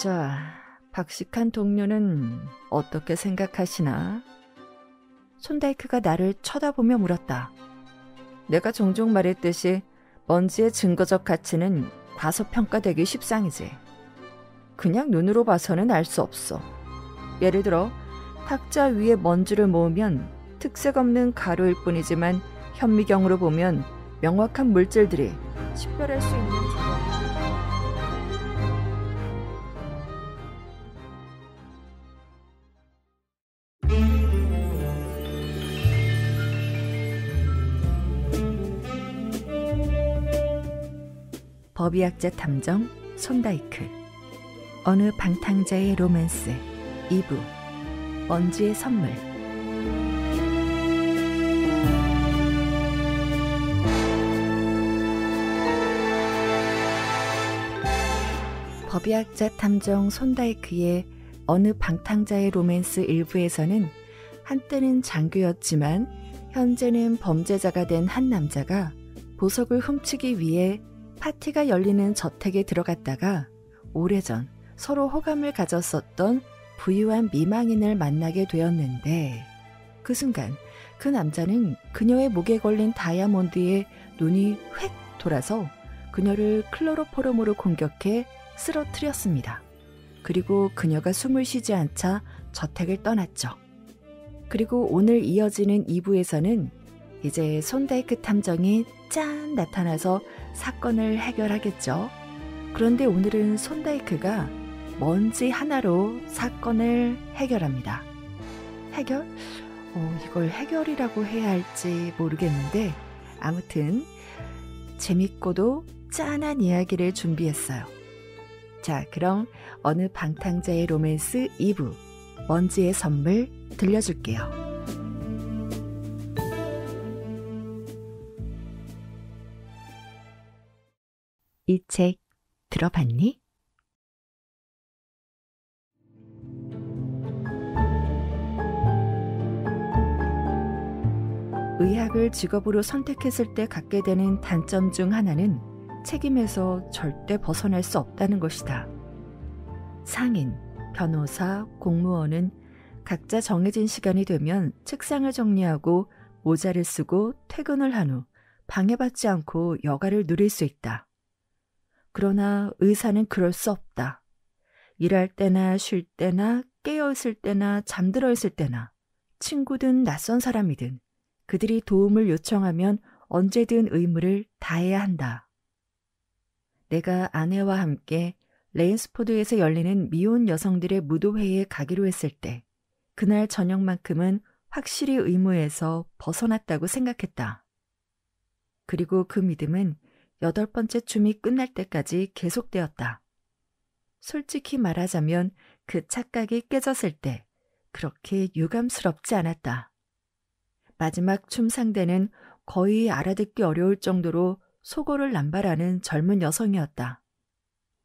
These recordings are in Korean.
자, 박식한 동료는 어떻게 생각하시나? 손다이크가 나를 쳐다보며 물었다. 내가 종종 말했듯이 먼지의 증거적 가치는 과소평가되기 십상이지. 그냥 눈으로 봐서는 알 수 없어. 예를 들어 탁자 위에 먼지를 모으면 특색 없는 가루일 뿐이지만 현미경으로 보면 명확한 물질들이 식별할 수 있는 조건. 법의학자 탐정 손다이크. 어느 방탕자의 로맨스 2부. 먼지의 선물. 법의학자 탐정 손다이크의 어느 방탕자의 로맨스 1부에서는 한때는 장교였지만 현재는 범죄자가 된 한 남자가 보석을 훔치기 위해 파티가 열리는 저택에 들어갔다가 오래전 서로 호감을 가졌었던 부유한 미망인을 만나게 되었는데, 그 순간 그 남자는 그녀의 목에 걸린 다이아몬드에 눈이 획 돌아서 그녀를 클로로포름으로 공격해 쓰러뜨렸습니다. 그리고 그녀가 숨을 쉬지 않자 저택을 떠났죠. 그리고 오늘 이어지는 2부에서는 이제 손다이크 탐정이 짠 나타나서 사건을 해결하겠죠. 그런데 오늘은 손다이크가 먼지 하나로 사건을 해결합니다. 해결? 이걸 해결이라고 해야 할지 모르겠는데 아무튼 재밌고도 짠한 이야기를 준비했어요. 자, 그럼 어느 방탕자의 로맨스 2부 먼지의 선물 들려줄게요. 이 책 들어봤니? 의학을 직업으로 선택했을 때 갖게 되는 단점 중 하나는 책임에서 절대 벗어날 수 없다는 것이다. 상인, 변호사, 공무원은 각자 정해진 시간이 되면 책상을 정리하고 모자를 쓰고 퇴근을 한 후 방해받지 않고 여가를 누릴 수 있다. 그러나 의사는 그럴 수 없다. 일할 때나 쉴 때나 깨어있을 때나 잠들어 있을 때나 친구든 낯선 사람이든 그들이 도움을 요청하면 언제든 의무를 다해야 한다. 내가 아내와 함께 레인스포드에서 열리는 미혼 여성들의 무도회에 가기로 했을 때 그날 저녁만큼은 확실히 의무에서 벗어났다고 생각했다. 그리고 그 믿음은 8번째 춤이 끝날 때까지 계속되었다. 솔직히 말하자면 그 착각이 깨졌을 때 그렇게 유감스럽지 않았다. 마지막 춤 상대는 거의 알아듣기 어려울 정도로 속어를 남발하는 젊은 여성이었다.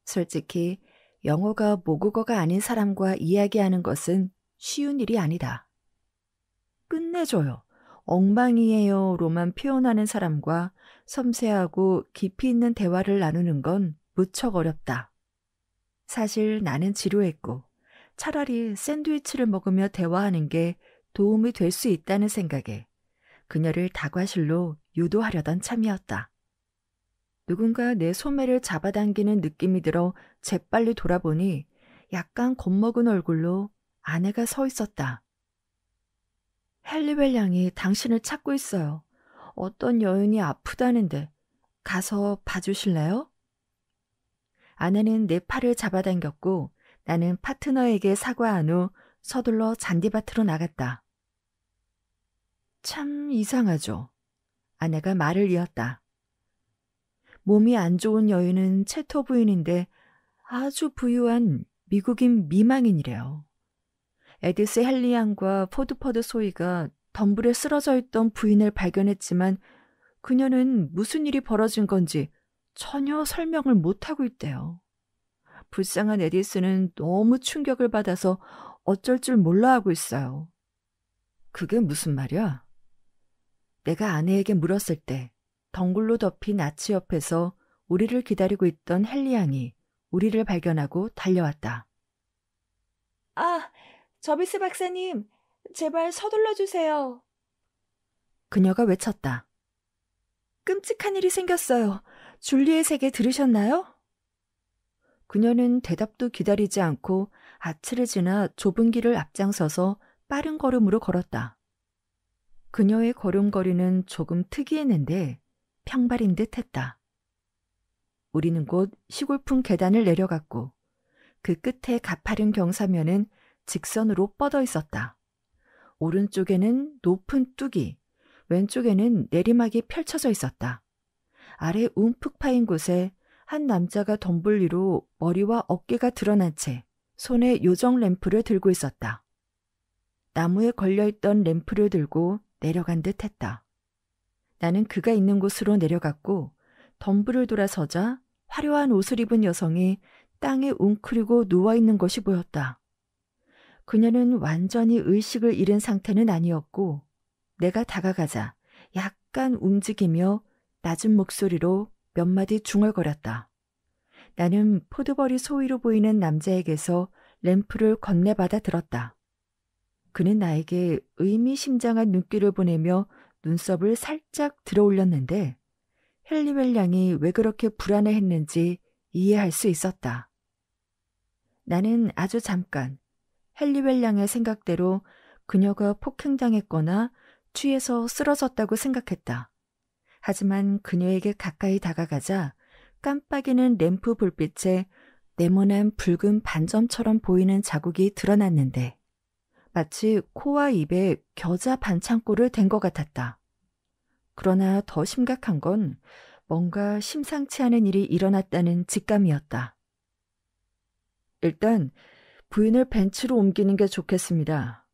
솔직히 영어가 모국어가 아닌 사람과 이야기하는 것은 쉬운 일이 아니다. 끝내줘요. 엉망이에요로만 표현하는 사람과 섬세하고 깊이 있는 대화를 나누는 건 무척 어렵다. 사실 나는 지루했고 차라리 샌드위치를 먹으며 대화하는 게 도움이 될 수 있다는 생각에 그녀를 다과실로 유도하려던 참이었다. 누군가 내 소매를 잡아당기는 느낌이 들어 재빨리 돌아보니 약간 겁먹은 얼굴로 아내가 서 있었다. 헨리웰 양이 당신을 찾고 있어요. 어떤 여인이 아프다는데 가서 봐주실래요? 아내는 내 팔을 잡아당겼고 나는 파트너에게 사과한 후 서둘러 잔디밭으로 나갔다. 참 이상하죠. 아내가 말을 이었다. 몸이 안 좋은 여인은 채터 부인인데 아주 부유한 미국인 미망인이래요. 에디스 헨리 양과 포드퍼드 소이가 덤불에 쓰러져 있던 부인을 발견했지만 그녀는 무슨 일이 벌어진 건지 전혀 설명을 못하고 있대요. 불쌍한 에디스는 너무 충격을 받아서 어쩔 줄 몰라 하고 있어요. 그게 무슨 말이야? 내가 아내에게 물었을 때 덩굴로 덮인 아치 옆에서 우리를 기다리고 있던 헨리 양이 우리를 발견하고 달려왔다. 아, 저비스 박사님, 제발 서둘러 주세요. 그녀가 외쳤다. 끔찍한 일이 생겼어요. 줄리의 세계 들으셨나요? 그녀는 대답도 기다리지 않고 아치를 지나 좁은 길을 앞장서서 빠른 걸음으로 걸었다. 그녀의 걸음걸이는 조금 특이했는데 평발인 듯 했다. 우리는 곧 시골풍 계단을 내려갔고 그 끝에 가파른 경사면은 직선으로 뻗어 있었다. 오른쪽에는 높은 뚝이, 왼쪽에는 내리막이 펼쳐져 있었다. 아래 움푹 파인 곳에 한 남자가 덤불 위로 머리와 어깨가 드러난 채 손에 요정 램프를 들고 있었다. 나무에 걸려있던 램프를 들고 내려간 듯 했다. 나는 그가 있는 곳으로 내려갔고 덤불을 돌아서자 화려한 옷을 입은 여성이 땅에 웅크리고 누워있는 것이 보였다. 그녀는 완전히 의식을 잃은 상태는 아니었고 내가 다가가자 약간 움직이며 낮은 목소리로 몇 마디 중얼거렸다. 나는 포도벌이 소위로 보이는 남자에게서 램프를 건네받아 들었다. 그는 나에게 의미심장한 눈길을 보내며 눈썹을 살짝 들어 올렸는데 헨리웰 양이 왜 그렇게 불안해했는지 이해할 수 있었다. 나는 아주 잠깐 헨리웰 양의 생각대로 그녀가 폭행당했거나 취해서 쓰러졌다고 생각했다. 하지만 그녀에게 가까이 다가가자 깜빡이는 램프 불빛에 네모난 붉은 반점처럼 보이는 자국이 드러났는데 마치 코와 입에 겨자 반창고를 댄 것 같았다. 그러나 더 심각한 건 뭔가 심상치 않은 일이 일어났다는 직감이었다. 일단 부인을 벤치로 옮기는 게 좋겠습니다.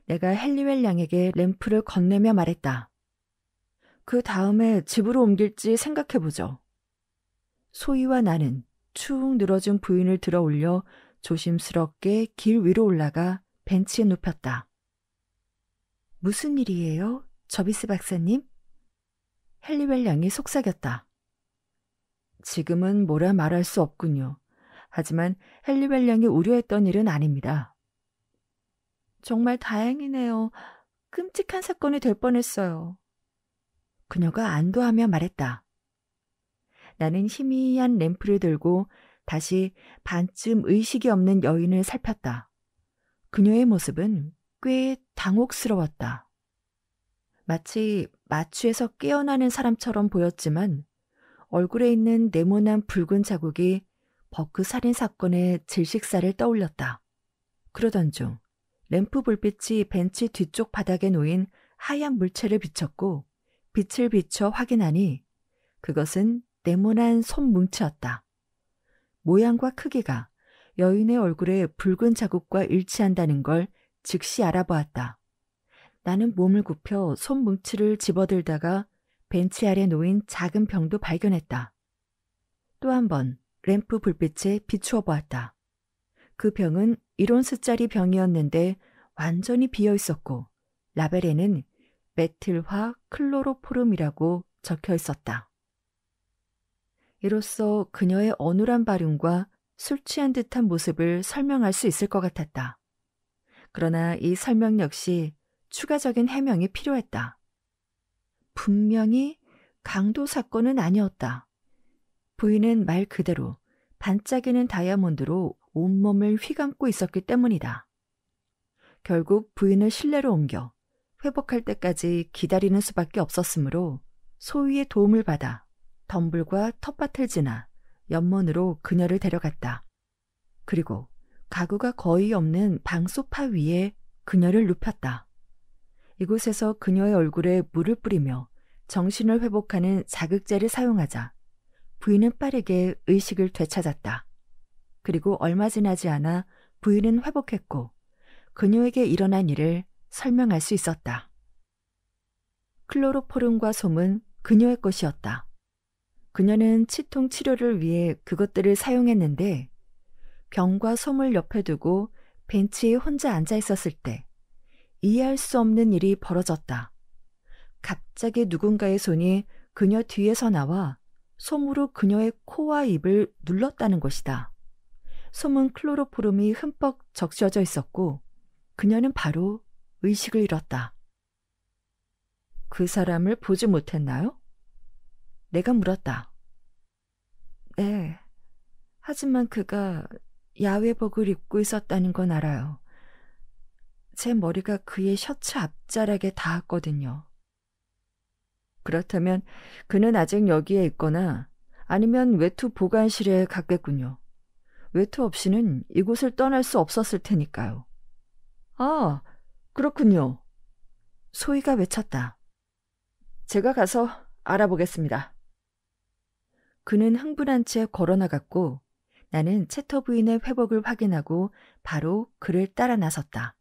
내가 헨리웰 양에게 램프를 건네며 말했다. 그 다음에 집으로 옮길지 생각해보죠. 소희와 나는 축 늘어진 부인을 들어 올려 조심스럽게 길 위로 올라가 벤치에 눕혔다. 무슨 일이에요, 저비스 박사님? 헨리웰 양이 속삭였다. 지금은 뭐라 말할 수 없군요. 하지만 헨리웰 양이 우려했던 일은 아닙니다. 정말 다행이네요. 끔찍한 사건이 될 뻔했어요. 그녀가 안도하며 말했다. 나는 희미한 램프를 들고 다시 반쯤 의식이 없는 여인을 살폈다. 그녀의 모습은 꽤 당혹스러웠다. 마치 마취에서 깨어나는 사람처럼 보였지만 얼굴에 있는 네모난 붉은 자국이 버크 살인 사건의 질식사를 떠올렸다. 그러던 중 램프 불빛이 벤치 뒤쪽 바닥에 놓인 하얀 물체를 비췄고 빛을 비춰 확인하니 그것은 네모난 손뭉치였다. 모양과 크기가 여인의 얼굴에 붉은 자국과 일치한다는 걸 즉시 알아보았다. 나는 몸을 굽혀 손뭉치를 집어들다가 벤치 아래 놓인 작은 병도 발견했다. 또 한 번 램프 불빛에 비추어 보았다. 그 병은 1온스짜리 병이었는데 완전히 비어 있었고 라벨에는 메틸화 클로로포름이라고 적혀 있었다. 이로써 그녀의 어눌한 발음과 술 취한 듯한 모습을 설명할 수 있을 것 같았다. 그러나 이 설명 역시 추가적인 해명이 필요했다. 분명히 강도 사건은 아니었다. 부인은 말 그대로 반짝이는 다이아몬드로 온몸을 휘감고 있었기 때문이다. 결국 부인을 실내로 옮겨 회복할 때까지 기다리는 수밖에 없었으므로 소위의 도움을 받아 덤불과 텃밭을 지나 연못으로 그녀를 데려갔다. 그리고 가구가 거의 없는 방 소파 위에 그녀를 눕혔다. 이곳에서 그녀의 얼굴에 물을 뿌리며 정신을 회복하는 자극제를 사용하자 부인은 빠르게 의식을 되찾았다. 그리고 얼마 지나지 않아 부인은 회복했고 그녀에게 일어난 일을 설명할 수 있었다. 클로로포름과 솜은 그녀의 것이었다. 그녀는 치통 치료를 위해 그것들을 사용했는데 병과 솜을 옆에 두고 벤치에 혼자 앉아 있었을 때 이해할 수 없는 일이 벌어졌다. 갑자기 누군가의 손이 그녀 뒤에서 나와 솜으로 그녀의 코와 입을 눌렀다는 것이다. 솜은 클로로포름이 흠뻑 적셔져 있었고 그녀는 바로 의식을 잃었다. 그 사람을 보지 못했나요? 내가 물었다. 네. 하지만 그가 야외복을 입고 있었다는 건 알아요. 제 머리가 그의 셔츠 앞자락에 닿았거든요. 그렇다면 그는 아직 여기에 있거나 아니면 외투 보관실에 갔겠군요. 외투 없이는 이곳을 떠날 수 없었을 테니까요. 아, 그렇군요. 소희가 외쳤다. 제가 가서 알아보겠습니다. 그는 흥분한 채 걸어나갔고 나는 채터 부인의 회복을 확인하고 바로 그를 따라 나섰다.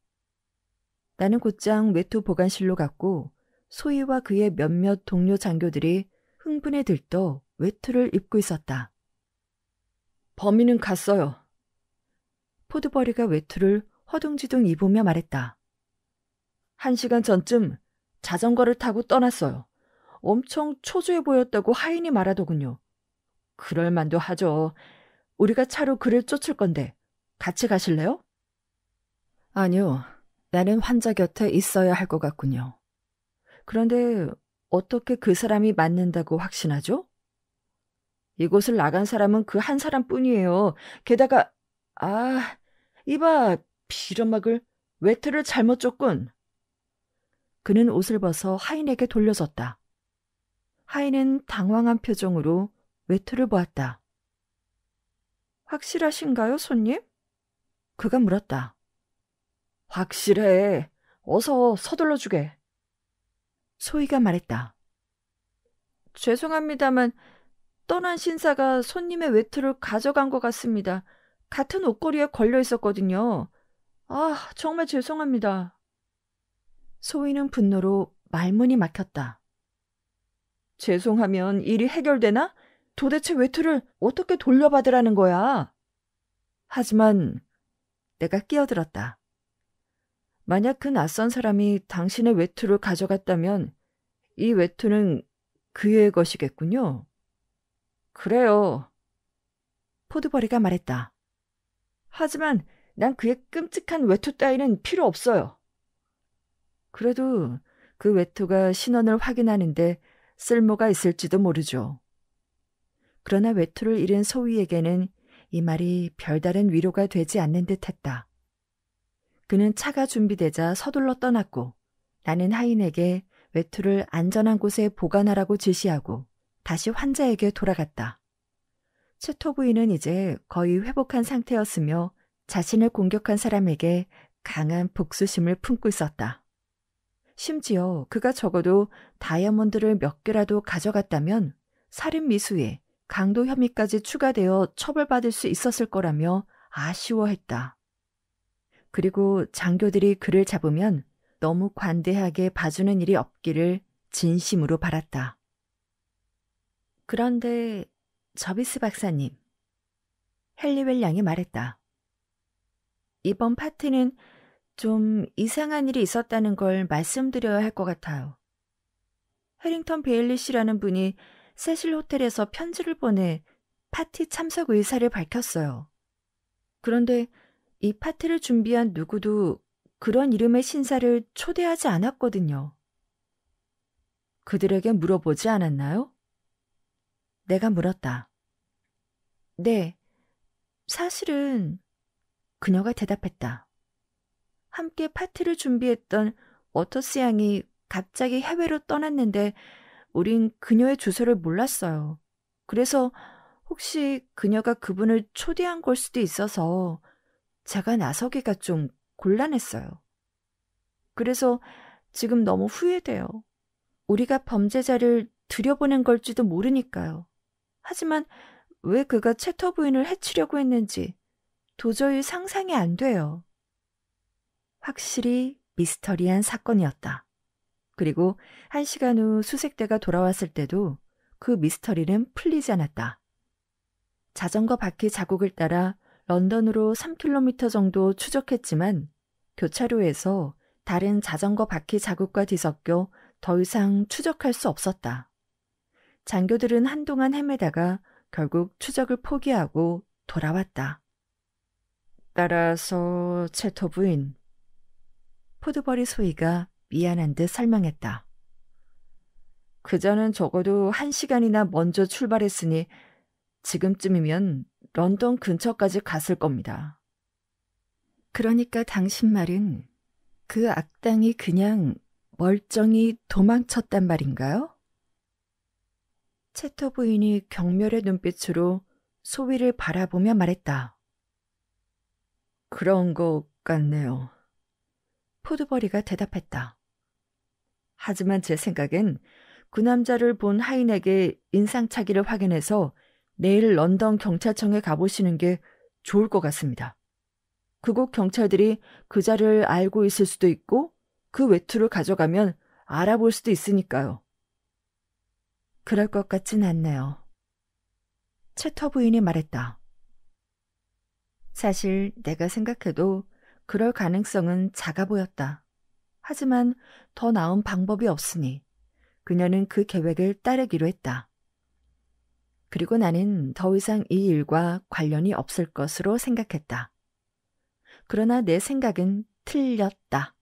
나는 곧장 외투 보관실로 갔고 소희와 그의 몇몇 동료 장교들이 흥분에 들떠 외투를 입고 있었다. 범인은 갔어요. 포드버리가 외투를 허둥지둥 입으며 말했다. 1시간 전쯤 자전거를 타고 떠났어요. 엄청 초조해 보였다고 하인이 말하더군요. 그럴 만도 하죠. 우리가 차로 그를 쫓을 건데 같이 가실래요? 아니요. 나는 환자 곁에 있어야 할 것 같군요. 그런데 어떻게 그 사람이 맞는다고 확신하죠? 이곳을 나간 사람은 그 한 사람뿐이에요. 게다가 이봐, 빌어먹을 외투를 잘못 줬군. 그는 옷을 벗어 하인에게 돌려줬다. 하인은 당황한 표정으로 외투를 보았다. 확실하신가요, 손님? 그가 물었다. 확실해. 어서 서둘러 주게. 소희가 말했다. 죄송합니다만 떠난 신사가 손님의 외투를 가져간 것 같습니다. 같은 옷걸이에 걸려 있었거든요. 정말 죄송합니다. 소희는 분노로 말문이 막혔다. 죄송하면 일이 해결되나? 도대체 외투를 어떻게 돌려받으라는 거야? 하지만 내가 끼어들었다. 만약 그 낯선 사람이 당신의 외투를 가져갔다면 이 외투는 그의 것이겠군요. 그래요. 포드버리가 말했다. 하지만 난 그의 끔찍한 외투 따위는 필요 없어요. 그래도 그 외투가 신원을 확인하는데 쓸모가 있을지도 모르죠. 그러나 외투를 잃은 소희에게는 이 말이 별다른 위로가 되지 않는 듯했다. 그는 차가 준비되자 서둘러 떠났고 나는 하인에게 외투를 안전한 곳에 보관하라고 지시하고 다시 환자에게 돌아갔다. 채토 부인은 이제 거의 회복한 상태였으며 자신을 공격한 사람에게 강한 복수심을 품고 있었다. 심지어 그가 적어도 다이아몬드를 몇 개라도 가져갔다면 살인 미수에 강도 혐의까지 추가되어 처벌받을 수 있었을 거라며 아쉬워했다. 그리고 장교들이 그를 잡으면 너무 관대하게 봐주는 일이 없기를 진심으로 바랐다. 그런데 저비스 박사님, 헨리웰 양이 말했다. 이번 파티는 좀 이상한 일이 있었다는 걸 말씀드려야 할 것 같아요. 해링턴 베일리 씨라는 분이 세실 호텔에서 편지를 보내 파티 참석 의사를 밝혔어요. 그런데 이 파티를 준비한 누구도 그런 이름의 신사를 초대하지 않았거든요. 그들에게 물어보지 않았나요? 내가 물었다. 네, 사실은 그녀가 대답했다. 함께 파티를 준비했던 워터스 양이 갑자기 해외로 떠났는데 우린 그녀의 주소를 몰랐어요. 그래서 혹시 그녀가 그분을 초대한 걸 수도 있어서 제가 나서기가 좀 곤란했어요. 그래서 지금 너무 후회돼요. 우리가 범죄자를 들여보낸 걸지도 모르니까요. 하지만 왜 그가 채터 부인을 해치려고 했는지 도저히 상상이 안 돼요. 확실히 미스터리한 사건이었다. 그리고 1시간 후 수색대가 돌아왔을 때도 그 미스터리는 풀리지 않았다. 자전거 바퀴 자국을 따라 런던으로 3km 정도 추적했지만 교차로에서 다른 자전거 바퀴 자국과 뒤섞여 더 이상 추적할 수 없었다. 장교들은 한동안 헤매다가 결국 추적을 포기하고 돌아왔다. 따라서 채터 부인, 포드버리 소희가 미안한 듯 설명했다. 그자는 적어도 1시간이나 먼저 출발했으니 지금쯤이면 런던 근처까지 갔을 겁니다. 그러니까 당신 말은 그 악당이 그냥 멀쩡히 도망쳤단 말인가요? 채터 부인이 경멸의 눈빛으로 소희를 바라보며 말했다. 그런 것 같네요. 포드버리가 대답했다. 하지만 제 생각엔 그 남자를 본 하인에게 인상착의를 확인해서 내일 런던 경찰청에 가보시는 게 좋을 것 같습니다. 그곳 경찰들이 그자를 알고 있을 수도 있고 그 외투를 가져가면 알아볼 수도 있으니까요. 그럴 것 같진 않네요. 채터 부인이 말했다. 사실 내가 생각해도 그럴 가능성은 작아 보였다. 하지만 더 나은 방법이 없으니 그녀는 그 계획을 따르기로 했다. 그리고 나는 더 이상 이 일과 관련이 없을 것으로 생각했다. 그러나 내 생각은 틀렸다.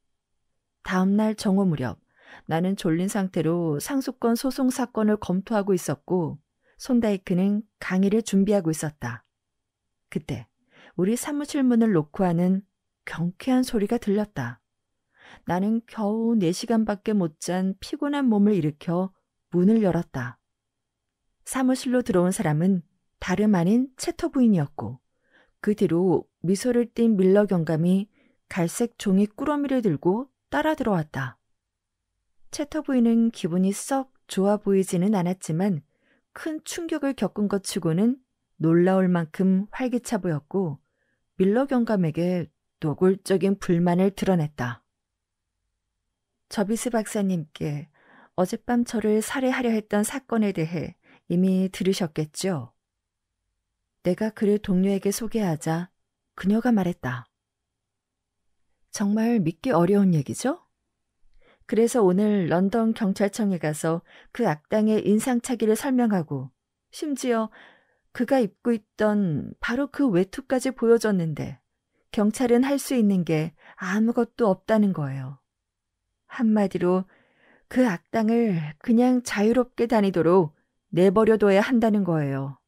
다음 날 정오 무렵 나는 졸린 상태로 상속권 소송 사건을 검토하고 있었고 손다이크는 강의를 준비하고 있었다. 그때 우리 사무실 문을 놓고 하는 경쾌한 소리가 들렸다. 나는 겨우 4시간밖에 못 잔 피곤한 몸을 일으켜 문을 열었다. 사무실로 들어온 사람은 다름 아닌 채터 부인이었고 그 뒤로 미소를 띤 밀러 경감이 갈색 종이 꾸러미를 들고 따라 들어왔다. 채터 부인은 기분이 썩 좋아 보이지는 않았지만 큰 충격을 겪은 것 치고는 놀라울 만큼 활기차 보였고 밀러 경감에게 노골적인 불만을 드러냈다. 저비스 박사님께 어젯밤 저를 살해하려 했던 사건에 대해 이미 들으셨겠죠? 내가 그를 동료에게 소개하자 그녀가 말했다. 정말 믿기 어려운 얘기죠? 그래서 오늘 런던 경찰청에 가서 그 악당의 인상착의를 설명하고 심지어 그가 입고 있던 바로 그 외투까지 보여줬는데 경찰은 할 수 있는 게 아무것도 없다는 거예요. 한마디로 그 악당을 그냥 자유롭게 다니도록 내버려둬야 한다는 거예요.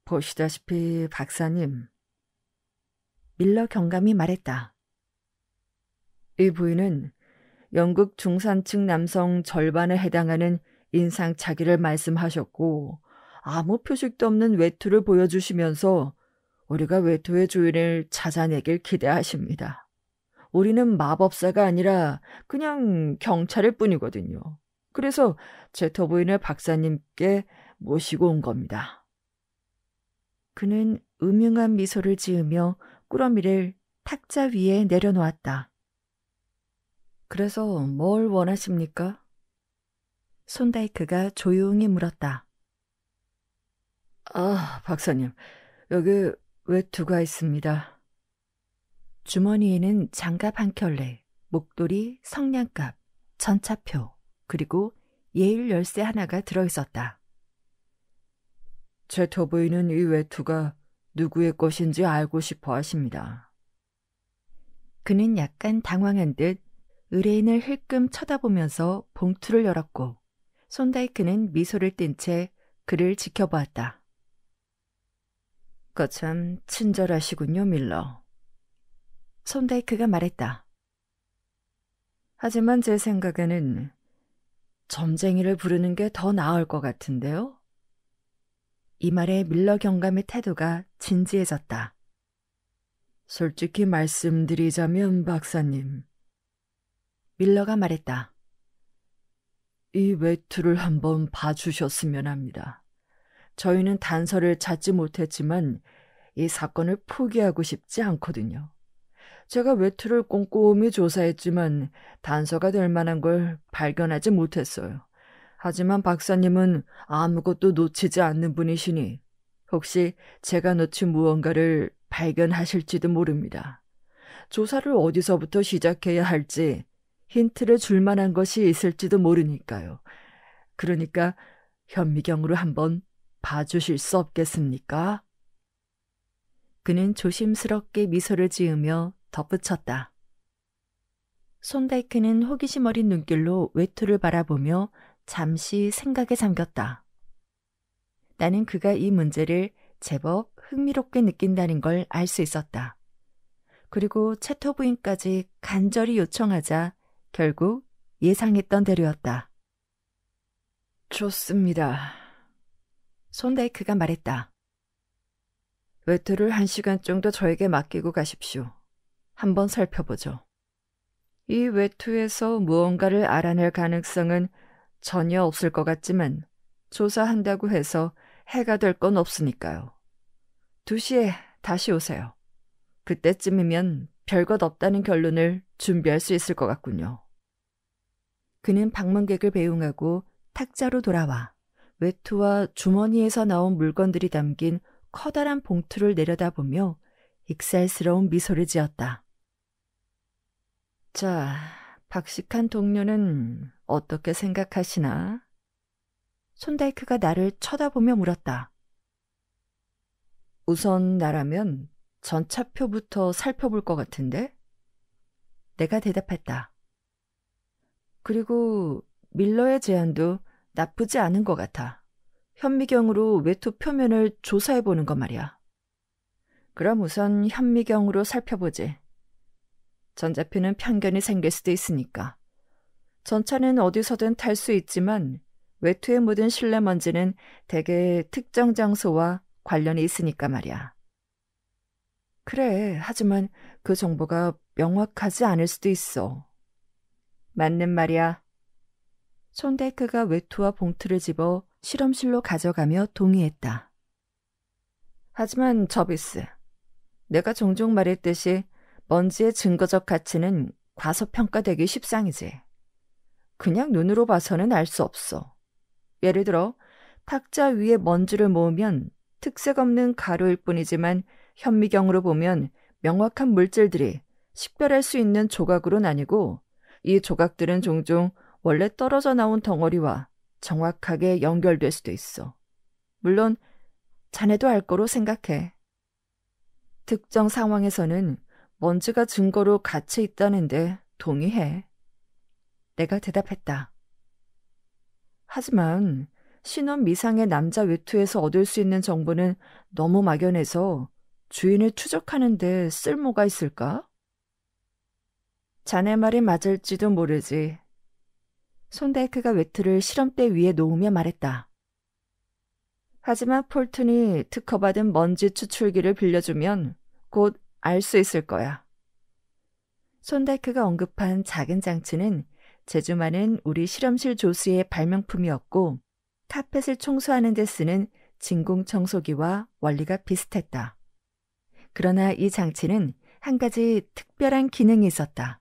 보시다시피 박사님, 밀러 경감이 말했다. 이 부인은 영국 중산층 남성 절반에 해당하는 인상착의를 말씀하셨고 아무 표식도 없는 외투를 보여주시면서 우리가 외투의 주인을 찾아내길 기대하십니다. 우리는 마법사가 아니라 그냥 경찰일 뿐이거든요. 그래서 채터 부인을 박사님께 모시고 온 겁니다. 그는 음흉한 미소를 지으며 꾸러미를 탁자 위에 내려놓았다. 그래서 뭘 원하십니까? 손다이크가 조용히 물었다. 아, 박사님, 여기 외투가 있습니다. 주머니에는 장갑 한 켤레, 목도리, 성냥갑, 전차표, 그리고 예일 열쇠 하나가 들어있었다. 채터 부인은 이 외투가 누구의 것인지 알고 싶어 하십니다. 그는 약간 당황한 듯 의뢰인을 힐끔 쳐다보면서 봉투를 열었고 손다이크는 미소를 띤 채 그를 지켜보았다. 거참 친절하시군요, 밀러. 손다이크가 말했다. 하지만 제 생각에는 점쟁이를 부르는 게 더 나을 것 같은데요? 이 말에 밀러 경감의 태도가 진지해졌다. 솔직히 말씀드리자면 박사님, 밀러가 말했다. 이 외투를 한번 봐주셨으면 합니다. 저희는 단서를 찾지 못했지만 이 사건을 포기하고 싶지 않거든요. 제가 외투를 꼼꼼히 조사했지만 단서가 될 만한 걸 발견하지 못했어요. 하지만 박사님은 아무것도 놓치지 않는 분이시니 혹시 제가 놓친 무언가를 발견하실지도 모릅니다. 조사를 어디서부터 시작해야 할지 힌트를 줄 만한 것이 있을지도 모르니까요. 그러니까 현미경으로 한번 봐주실 수 없겠습니까? 그는 조심스럽게 미소를 지으며 덧붙였다. 손다이크는 호기심 어린 눈길로 외투를 바라보며 잠시 생각에 잠겼다. 나는 그가 이 문제를 제법 흥미롭게 느낀다는 걸 알 수 있었다. 그리고 채토 부인까지 간절히 요청하자 결국 예상했던 대로였다. 좋습니다. 손다이크가 말했다. 외투를 1시간 정도 저에게 맡기고 가십시오. 한번 살펴보죠. 이 외투에서 무언가를 알아낼 가능성은 전혀 없을 것 같지만 조사한다고 해서 해가 될 건 없으니까요. 2시에 다시 오세요. 그때쯤이면 별것 없다는 결론을 준비할 수 있을 것 같군요. 그는 방문객을 배웅하고 탁자로 돌아와 외투와 주머니에서 나온 물건들이 담긴 커다란 봉투를 내려다보며 익살스러운 미소를 지었다. 자, 박식한 동료는 어떻게 생각하시나? 손다이크가 나를 쳐다보며 물었다. 우선 나라면 전차표부터 살펴볼 것 같은데? 내가 대답했다. 그리고 밀러의 제안도 나쁘지 않은 것 같아. 현미경으로 외투 표면을 조사해보는 것 말이야. 그럼 우선 현미경으로 살펴보지. 전자표는 편견이 생길 수도 있으니까. 전차는 어디서든 탈 수 있지만 외투에 묻은 실내 먼지는 대개 특정 장소와 관련이 있으니까 말이야. 그래, 하지만 그 정보가 명확하지 않을 수도 있어. 맞는 말이야. 손다이크가 외투와 봉투를 집어 실험실로 가져가며 동의했다. 하지만 저비스, 내가 종종 말했듯이 먼지의 증거적 가치는 과소평가되기 십상이지. 그냥 눈으로 봐서는 알 수 없어. 예를 들어 탁자 위에 먼지를 모으면 특색 없는 가루일 뿐이지만 현미경으로 보면 명확한 물질들이 식별할 수 있는 조각으로 나뉘고 이 조각들은 종종 원래 떨어져 나온 덩어리와 정확하게 연결될 수도 있어. 물론 자네도 알 거로 생각해. 특정 상황에서는 먼지가 증거로 가치 있다는데 동의해. 내가 대답했다. 하지만 신원 미상의 남자 외투에서 얻을 수 있는 정보는 너무 막연해서 주인을 추적하는 데 쓸모가 있을까? 자네 말이 맞을지도 모르지. 손다이크가 외투를 실험대 위에 놓으며 말했다. 하지만 폴튼이 특허받은 먼지 추출기를 빌려주면 곧 알 수 있을 거야. 손다이크가 언급한 작은 장치는 재주 많은 우리 실험실 조수의 발명품이었고 카펫을 청소하는 데 쓰는 진공청소기와 원리가 비슷했다. 그러나 이 장치는 한 가지 특별한 기능이 있었다.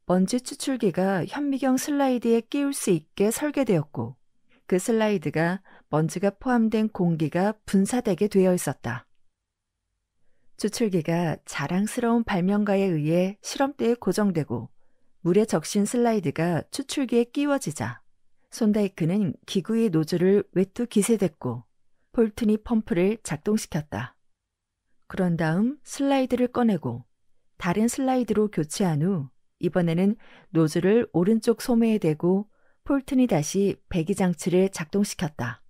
먼지 추출기가 현미경 슬라이드에 끼울 수 있게 설계되었고 그 슬라이드가 먼지가 포함된 공기가 분사되게 되어 있었다. 추출기가 자랑스러운 발명가에 의해 실험대에 고정되고 물에 적신 슬라이드가 추출기에 끼워지자 손다이크는 기구의 노즐을 외투 기세댔고 폴튼이 펌프를 작동시켰다. 그런 다음 슬라이드를 꺼내고 다른 슬라이드로 교체한 후 이번에는 노즐을 오른쪽 소매에 대고 폴튼이 다시 배기장치를 작동시켰다.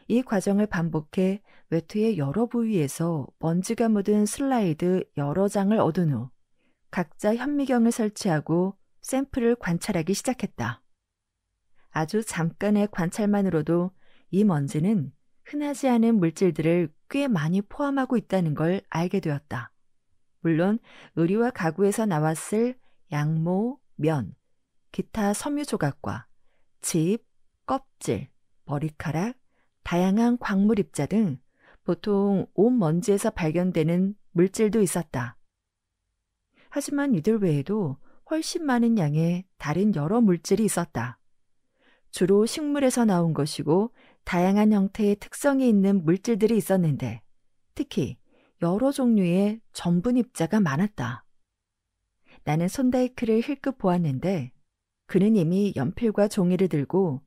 이 과정을 반복해 외투의 여러 부위에서 먼지가 묻은 슬라이드 여러 장을 얻은 후 각자 현미경을 설치하고 샘플을 관찰하기 시작했다. 아주 잠깐의 관찰만으로도 이 먼지는 흔하지 않은 물질들을 꽤 많이 포함하고 있다는 걸 알게 되었다. 물론 의류와 가구에서 나왔을 양모, 면, 기타 섬유 조각과 집, 껍질, 머리카락, 다양한 광물 입자 등 보통 온 먼지에서 발견되는 물질도 있었다. 하지만 이들 외에도 훨씬 많은 양의 다른 여러 물질이 있었다. 주로 식물에서 나온 것이고 다양한 형태의 특성이 있는 물질들이 있었는데 특히 여러 종류의 전분 입자가 많았다. 나는 손다이크를 힐끗 보았는데 그는 이미 연필과 종이를 들고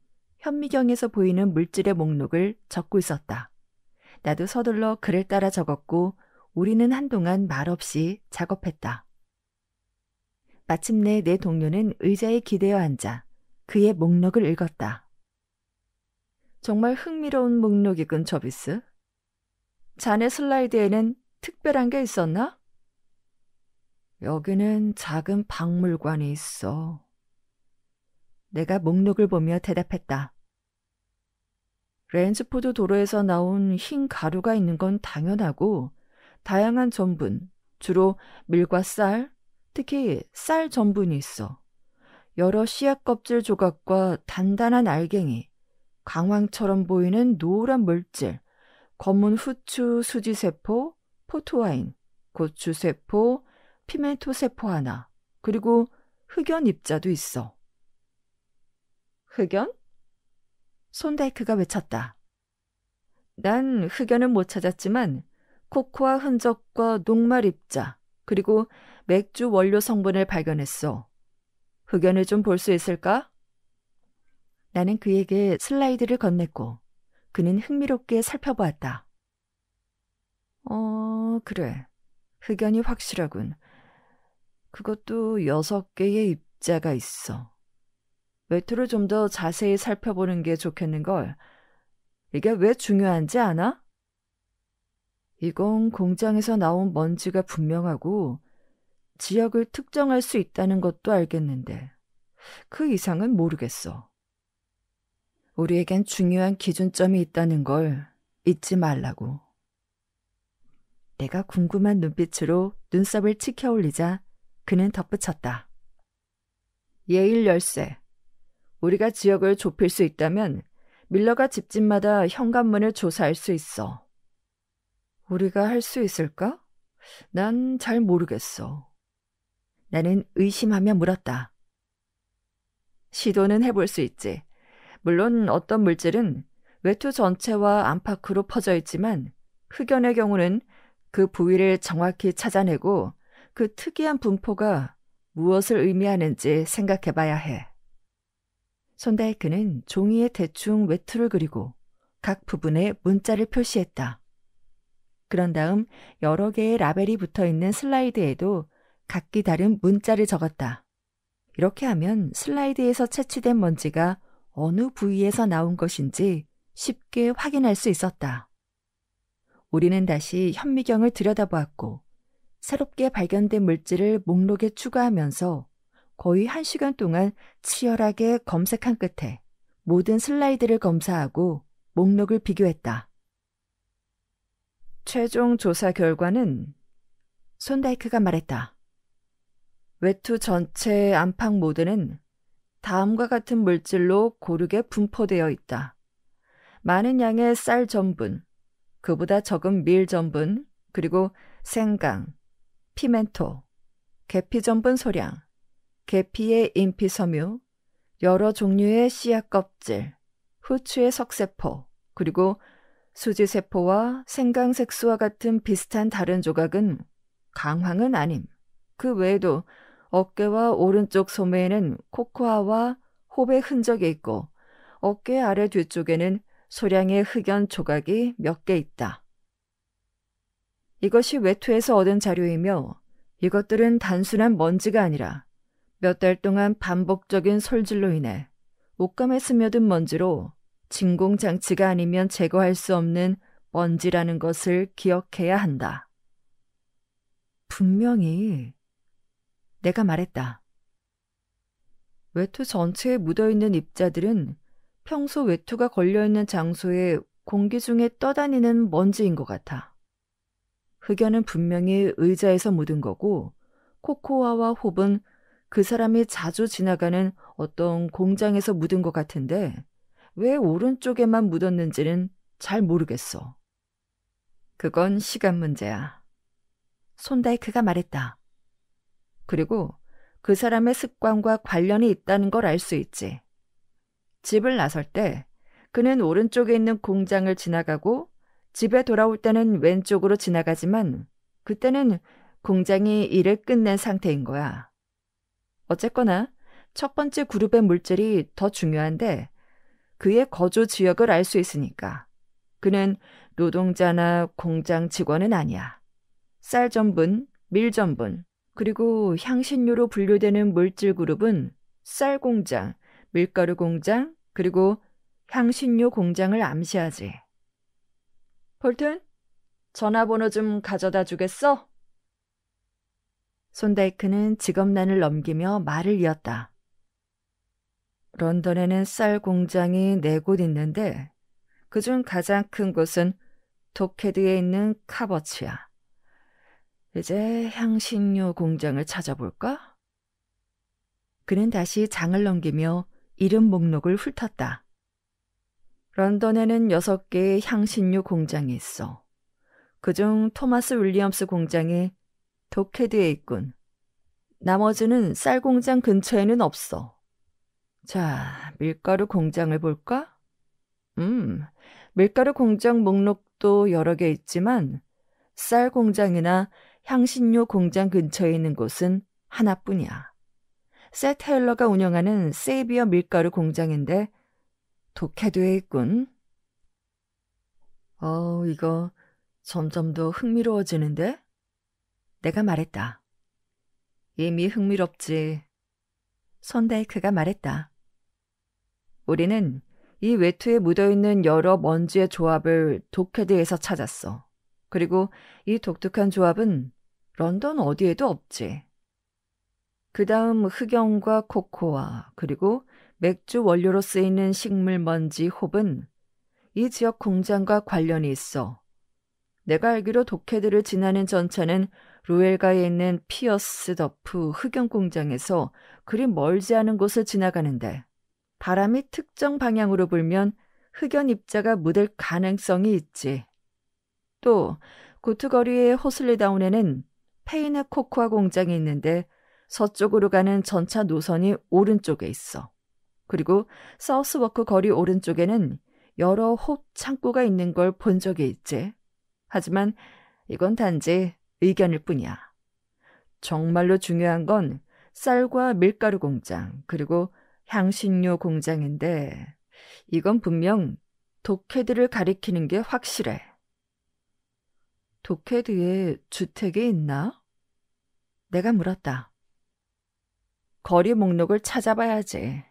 현미경에서 보이는 물질의 목록을 적고 있었다. 나도 서둘러 글을 따라 적었고 우리는 한동안 말없이 작업했다. 마침내 내 동료는 의자에 기대어 앉아 그의 목록을 읽었다. 정말 흥미로운 목록이군, 저비스. 자네 슬라이드에는 특별한 게 있었나? 여기는 작은 박물관이 있어. 내가 목록을 보며 대답했다. 랜스포드 도로에서 나온 흰 가루가 있는 건 당연하고 다양한 전분, 주로 밀과 쌀, 특히 쌀 전분이 있어. 여러 씨앗 껍질 조각과 단단한 알갱이, 강황처럼 보이는 노란 물질, 검은 후추 수지세포, 포토와인, 고추세포, 피멘토 세포 하나, 그리고 흑연 입자도 있어. 흑연? 손다이크가 외쳤다. 난 흑연은 못 찾았지만 코코아 흔적과 녹말 입자, 그리고 맥주 원료 성분을 발견했어. 흑연을 좀 볼 수 있을까? 나는 그에게 슬라이드를 건넸고 그는 흥미롭게 살펴보았다. 그래. 흑연이 확실하군. 그것도 6개의 입자가 있어. 외투를 좀 더 자세히 살펴보는 게 좋겠는걸. 이게 왜 중요한지 아나? 이건 공장에서 나온 먼지가 분명하고 지역을 특정할 수 있다는 것도 알겠는데 그 이상은 모르겠어. 우리에겐 중요한 기준점이 있다는 걸 잊지 말라고. 내가 궁금한 눈빛으로 눈썹을 치켜 올리자 그는 덧붙였다. 예일 열쇠. 우리가 지역을 좁힐 수 있다면 밀러가 집집마다 현관문을 조사할 수 있어. 우리가 할 수 있을까? 난 잘 모르겠어. 나는 의심하며 물었다. 시도는 해볼 수 있지. 물론 어떤 물질은 외투 전체와 안팎으로 퍼져 있지만 흑연의 경우는 그 부위를 정확히 찾아내고 그 특이한 분포가 무엇을 의미하는지 생각해봐야 해. 손다이크는 종이에 대충 외투를 그리고 각 부분에 문자를 표시했다. 그런 다음 여러 개의 라벨이 붙어있는 슬라이드에도 각기 다른 문자를 적었다. 이렇게 하면 슬라이드에서 채취된 먼지가 어느 부위에서 나온 것인지 쉽게 확인할 수 있었다. 우리는 다시 현미경을 들여다보았고 새롭게 발견된 물질을 목록에 추가하면서 거의 1시간 동안 치열하게 검색한 끝에 모든 슬라이드를 검사하고 목록을 비교했다. 최종 조사 결과는 손다이크가 말했다. 외투 전체의 안팎 모드는 다음과 같은 물질로 고르게 분포되어 있다. 많은 양의 쌀 전분, 그보다 적은 밀 전분, 그리고 생강, 피멘토, 계피 전분 소량, 계피의 인피섬유, 여러 종류의 씨앗 껍질, 후추의 석세포, 그리고 수지세포와 생강색소와 같은 비슷한 다른 조각은 강황은 아님. 그 외에도 어깨와 오른쪽 소매에는 코코아와 홉의 흔적이 있고 어깨 아래 뒤쪽에는 소량의 흑연 조각이 몇 개 있다. 이것이 외투에서 얻은 자료이며 이것들은 단순한 먼지가 아니라 몇 달 동안 반복적인 솔질로 인해 옷감에 스며든 먼지로 진공장치가 아니면 제거할 수 없는 먼지라는 것을 기억해야 한다. 분명히 내가 말했다. 외투 전체에 묻어있는 입자들은 평소 외투가 걸려있는 장소에 공기 중에 떠다니는 먼지인 것 같아. 흑연은 분명히 의자에서 묻은 거고 코코아와 홉은 그 사람이 자주 지나가는 어떤 공장에서 묻은 것 같은데 왜 오른쪽에만 묻었는지는 잘 모르겠어. 그건 시간 문제야. 손다이크가 말했다. 그리고 그 사람의 습관과 관련이 있다는 걸 알 수 있지. 집을 나설 때 그는 오른쪽에 있는 공장을 지나가고 집에 돌아올 때는 왼쪽으로 지나가지만 그때는 공장이 일을 끝낸 상태인 거야. 어쨌거나 첫 번째 그룹의 물질이 더 중요한데 그의 거주 지역을 알 수 있으니까. 그는 노동자나 공장 직원은 아니야. 쌀 전분, 밀 전분, 그리고 향신료로 분류되는 물질 그룹은 쌀 공장, 밀가루 공장, 그리고 향신료 공장을 암시하지. 폴튼, 전화번호 좀 가져다 주겠어? 손다이크는 직업란을 넘기며 말을 이었다. 런던에는 쌀 공장이 4곳 있는데 그중 가장 큰 곳은 도케드에 있는 카버치야. 이제 향신료 공장을 찾아볼까? 그는 다시 장을 넘기며 이름 목록을 훑었다. 런던에는 6개의 향신료 공장이 있어. 그중 토마스 윌리엄스 공장이 도케드에 있군. 나머지는 쌀 공장 근처에는 없어. 자, 밀가루 공장을 볼까? 밀가루 공장 목록도 여러 개 있지만 쌀 공장이나 향신료 공장 근처에 있는 곳은 하나뿐이야. 셋 테일러가 운영하는 세이비어 밀가루 공장인데 도케드에 있군. 이거 점점 더 흥미로워지는데? 내가 말했다. 이미 흥미롭지. 손다이크가 말했다. 우리는 이 외투에 묻어있는 여러 먼지의 조합을 도케드에서 찾았어. 그리고 이 독특한 조합은 런던 어디에도 없지. 그 다음 흑연과 코코아 그리고 맥주 원료로 쓰이는 식물 먼지 홉은 이 지역 공장과 관련이 있어. 내가 알기로 도케드를 지나는 전차는 로엘가에 있는 피어스 더프 흑연 공장에서 그리 멀지 않은 곳을 지나가는데 바람이 특정 방향으로 불면 흑연 입자가 묻을 가능성이 있지. 또 고트거리의 호슬리다운에는 페이네 코코아 공장이 있는데 서쪽으로 가는 전차 노선이 오른쪽에 있어. 그리고 사우스워크 거리 오른쪽에는 여러 홉 창고가 있는 걸 본 적이 있지. 하지만 이건 단지 의견일 뿐이야. 정말로 중요한 건 쌀과 밀가루 공장, 그리고 향신료 공장인데 이건 분명 도케드를 가리키는 게 확실해. 도케드에 주택이 있나? 내가 물었다. 거리 목록을 찾아봐야지.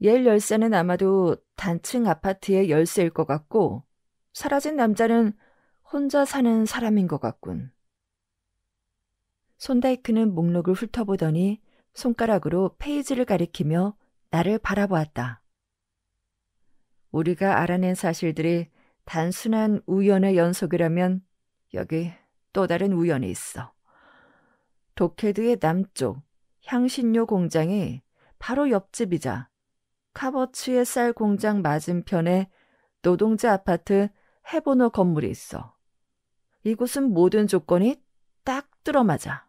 옛 열쇠는 아마도 단층 아파트의 열쇠일 것 같고 사라진 남자는 혼자 사는 사람인 것 같군. 손다이크는 목록을 훑어보더니 손가락으로 페이지를 가리키며 나를 바라보았다. 우리가 알아낸 사실들이 단순한 우연의 연속이라면 여기 또 다른 우연이 있어. 도케드의 남쪽 향신료 공장이 바로 옆집이자 카버츠의 쌀 공장 맞은편에 노동자 아파트 해보너 건물이 있어. 이곳은 모든 조건이 딱 들어맞아.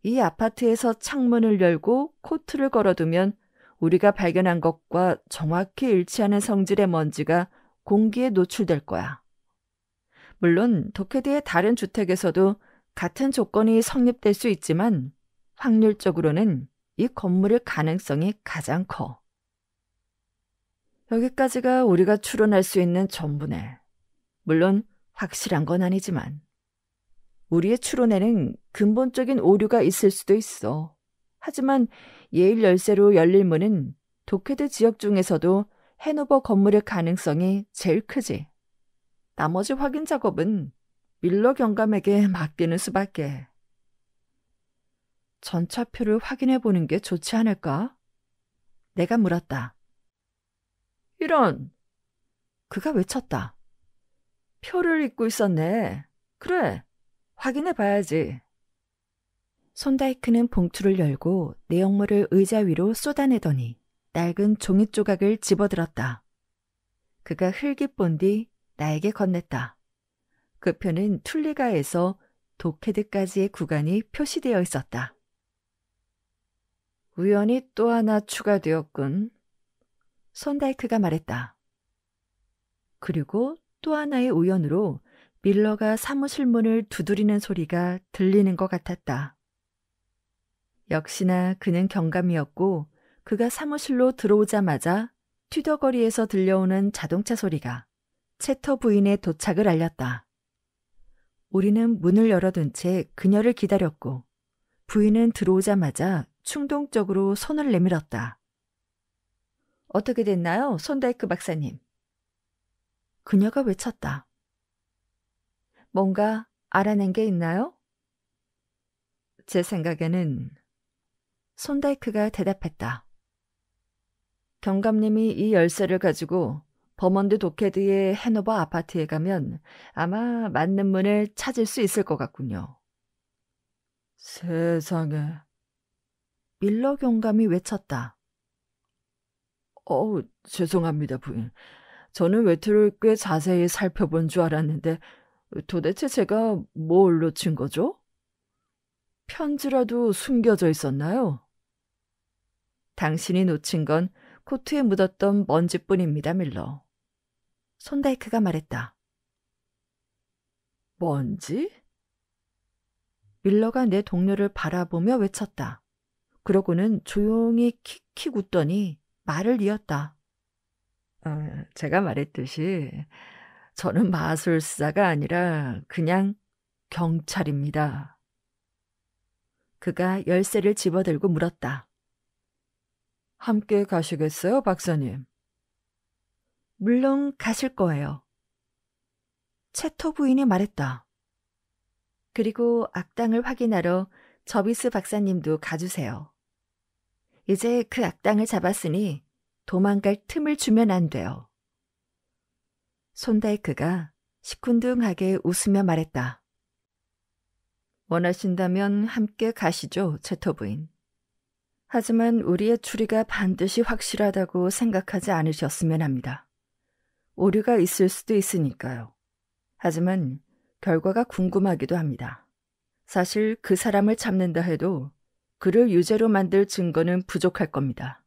이 아파트에서 창문을 열고 코트를 걸어두면 우리가 발견한 것과 정확히 일치하는 성질의 먼지가 공기에 노출될 거야. 물론 도케드의 다른 주택에서도 같은 조건이 성립될 수 있지만 확률적으로는 이 건물의 가능성이 가장 커. 여기까지가 우리가 추론할 수 있는 전부네. 물론 확실한 건 아니지만. 우리의 추론에는 근본적인 오류가 있을 수도 있어. 하지만 예일 열쇠로 열릴 문은 도케드 지역 중에서도 해노버 건물의 가능성이 제일 크지. 나머지 확인 작업은 밀러 경감에게 맡기는 수밖에. 전차표를 확인해 보는 게 좋지 않을까? 내가 물었다. 이런! 그가 외쳤다. 표를 읽고 있었네. 그래, 확인해 봐야지. 손다이크는 봉투를 열고 내용물을 의자 위로 쏟아내더니 낡은 종이 조각을 집어들었다. 그가 흘깃 본 뒤 나에게 건넸다. 그 표는 툴리가에서 도케드까지의 구간이 표시되어 있었다. 우연히 또 하나 추가되었군. 손다이크가 말했다. 그리고 또 하나의 우연으로 밀러가 사무실 문을 두드리는 소리가 들리는 것 같았다. 역시나 그는 경감이었고 그가 사무실로 들어오자마자 튀덕거리에서 들려오는 자동차 소리가 채터 부인의 도착을 알렸다. 우리는 문을 열어둔 채 그녀를 기다렸고 부인은 들어오자마자 충동적으로 손을 내밀었다. 어떻게 됐나요, 손다이크 박사님? 그녀가 외쳤다. 뭔가 알아낸 게 있나요? 제 생각에는 손다이크가 대답했다. 경감님이 이 열쇠를 가지고 버먼드 도케드의 해노버 아파트에 가면 아마 맞는 문을 찾을 수 있을 것 같군요. 세상에. 밀러 경감이 외쳤다. 죄송합니다, 부인. 저는 외투를 꽤 자세히 살펴본 줄 알았는데 도대체 제가 뭘 놓친 거죠? 편지라도 숨겨져 있었나요? 당신이 놓친 건 코트에 묻었던 먼지뿐입니다, 밀러. 손다이크가 말했다. 먼지? 밀러가 내 동료를 바라보며 외쳤다. 그러고는 조용히 킥킥 웃더니 말을 이었다. 제가 말했듯이 저는 마술사가 아니라 그냥 경찰입니다. 그가 열쇠를 집어들고 물었다. 함께 가시겠어요, 박사님? 물론 가실 거예요. 채터 부인이 말했다. 그리고 악당을 확인하러 저비스 박사님도 가주세요. 이제 그 악당을 잡았으니 도망갈 틈을 주면 안 돼요. 손다이크가 시큰둥하게 웃으며 말했다. 원하신다면 함께 가시죠, 채터 부인. 하지만 우리의 추리가 반드시 확실하다고 생각하지 않으셨으면 합니다. 오류가 있을 수도 있으니까요. 하지만 결과가 궁금하기도 합니다. 사실 그 사람을 잡는다 해도 그를 유죄로 만들 증거는 부족할 겁니다.